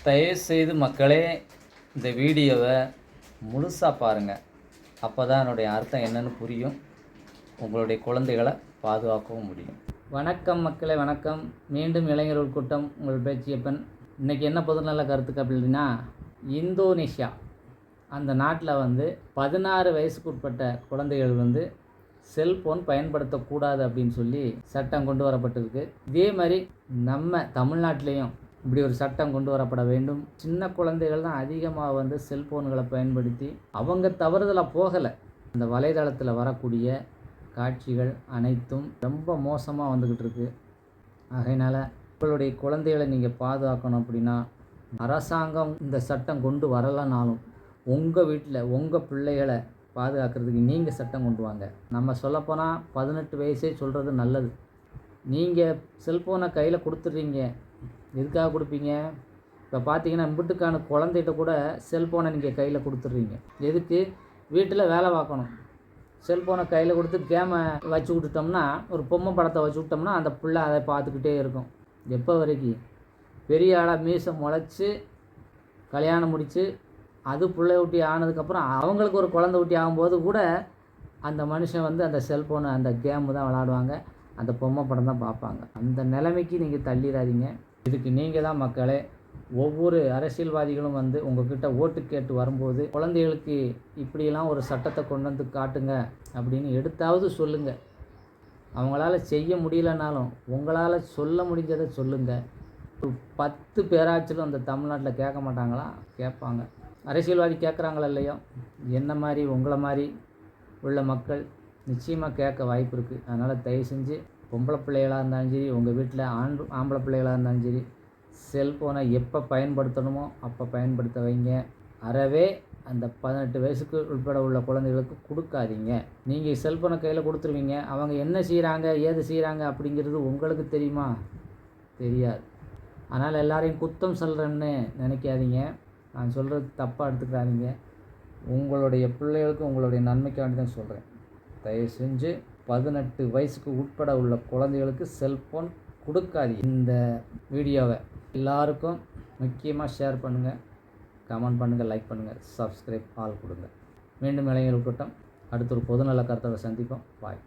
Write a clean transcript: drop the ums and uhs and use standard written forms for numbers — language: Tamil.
தயவுசெய்து மக்களே இந்த வீடியோவை முழுசாக பாருங்கள். அப்போ தான் என்னுடைய அர்த்தம் என்னன்னு புரியும். உங்களுடைய குழந்தைகளை பாதுகாக்கவும் முடியும். வணக்கம் மக்களே, வணக்கம். மீண்டும் இளைஞர்கள் கூட்டம், உங்கள் பேச்சியப்பன். இன்றைக்கி என்ன பொதுநல கருத்துக்கு அப்படின்னா, இந்தோனேஷியா அந்த நாட்டில் 16 வயசுக்கு உட்பட்ட குழந்தைகள் செல்ஃபோன் பயன்படுத்தக்கூடாது அப்படின்னு சொல்லி சட்டம் கொண்டு வரப்பட்டிருக்கு. இதே மாதிரி நம்ம தமிழ்நாட்டிலையும் இப்படி ஒரு சட்டம் கொண்டு வரப்பட வேண்டும். சின்ன குழந்தைகள் தான் அதிகமாக செல்ஃபோன்களை பயன்படுத்தி அவங்க தவறுதலாக போகலை. அந்த வலைதளத்தில் வரக்கூடிய காட்சிகள் அனைத்தும் ரொம்ப மோசமாக வந்துக்கிட்டு இருக்கு. ஆகையினால் உங்களுடைய குழந்தைகளை நீங்கள் பாதுகாக்கணும் அப்படின்னா, அரசாங்கம் இந்த சட்டம் கொண்டு வரலைனாலும் உங்கள் வீட்டில் உங்கள் பிள்ளைகளை பாதுகாக்கிறதுக்கு நீங்கள் சட்டம் கொண்டு வாங்க. நம்ம சொல்லப்போனால் 18 வயசே சொல்கிறது நல்லது. நீங்கள் செல்ஃபோனை கையில் கொடுத்துட்றீங்க. எதுக்காக கொடுப்பீங்க? இப்போ பார்த்தீங்கன்னா இம்புட்டுக்கான குழந்தைகிட்ட கூட செல்ஃபோனை நீங்கள் கையில் கொடுத்துட்றீங்க. எதுக்கு? வீட்டில் வேலை பார்க்கணும். செல்ஃபோனை கையில் கொடுத்து கேமை வச்சு விட்டுட்டோம்னா, ஒரு பொம்மை படத்தை வச்சு விட்டோம்னா அந்த பிள்ளை அதை பார்த்துக்கிட்டே இருக்கும். எப்போ வரைக்கும்? பெரிய ஆளாக மீசை முளைச்சி கல்யாணம் முடித்து அது பிள்ளை ஊட்டி ஆனதுக்கப்புறம் அவங்களுக்கு ஒரு குழந்தை ஊட்டி ஆகும்போது கூட அந்த மனுஷன் அந்த செல்ஃபோனை அந்த கேமு தான் விளாடுவாங்க, அந்த பொம்மை படம் தான் பார்ப்பாங்க. அந்த நிலைமைக்கு நீங்கள் தள்ளிடாதீங்க. இதுக்கு நீங்கள் தான் மக்களே. ஒவ்வொரு அரசியல்வாதிகளும் உங்கள்கிட்ட ஓட்டு கேட்டு வரும்போது குழந்தைகளுக்கு இப்படியெல்லாம் ஒரு சட்டத்தை கொண்டு காட்டுங்க அப்படின்னு எடுத்தாவது சொல்லுங்கள். அவங்களால செய்ய முடியலனாலும் உங்களால் சொல்ல முடிஞ்சதை சொல்லுங்கள். 10 பேராச்சிலும் அந்த தமிழ்நாட்டில் கேட்க மாட்டாங்களா? கேட்பாங்க. அரசியல்வாதி கேட்குறாங்களா இல்லையோ, என்ன மாதிரி உங்களை மாதிரி உள்ள மக்கள் நிச்சயமாக கேட்க வாய்ப்பு இருக்குது. அதனால் தயவு செஞ்சு பொம்பளை பிள்ளைகளாக இருந்தாலும் சரி, உங்கள் வீட்டில் ஆம்பளை பிள்ளைகளாக இருந்தாலும் சரி, செல்ஃபோனை எப்போ பயன்படுத்தணுமோ அப்போ பயன்படுத்த வைங்க. அறவே அந்த 18 வயசுக்கு உட்பட உள்ள குழந்தைகளுக்கு கொடுக்காதீங்க. நீங்கள் செல்ஃபோனை கையில் கொடுத்துருவீங்க. அவங்க என்ன செய்கிறாங்க, ஏது செய்கிறாங்க அப்படிங்கிறது உங்களுக்கு தெரியுமா? தெரியாது. அதனால் எல்லாரையும் குத்தம் சொல்கிறேன்னு நினைக்காதீங்க. நான் சொல்கிறது தப்பாக எடுத்துக்கிறாதீங்க. உங்களுடைய பிள்ளைகளுக்கு உங்களுடைய நன்மைக்காண்டி தான் சொல்கிறேன். தயவு செஞ்சு 18 வயசுக்கு உட்பட உள்ள குழந்தைகளுக்கு செல்ஃபோன் கொடுக்காதீங்க. இந்த வீடியோவை எல்லாருக்கும் முக்கியமாக ஷேர் பண்ணுங்கள், கமெண்ட் பண்ணுங்கள், லைக் பண்ணுங்கள், சப்ஸ்கிரைப் ஆல் கொடுங்க. மீண்டும் இளைஞர்கள் கூட்டம் அடுத்த ஒரு பொதுநல கருத்தோட சந்திப்போம். பாய்.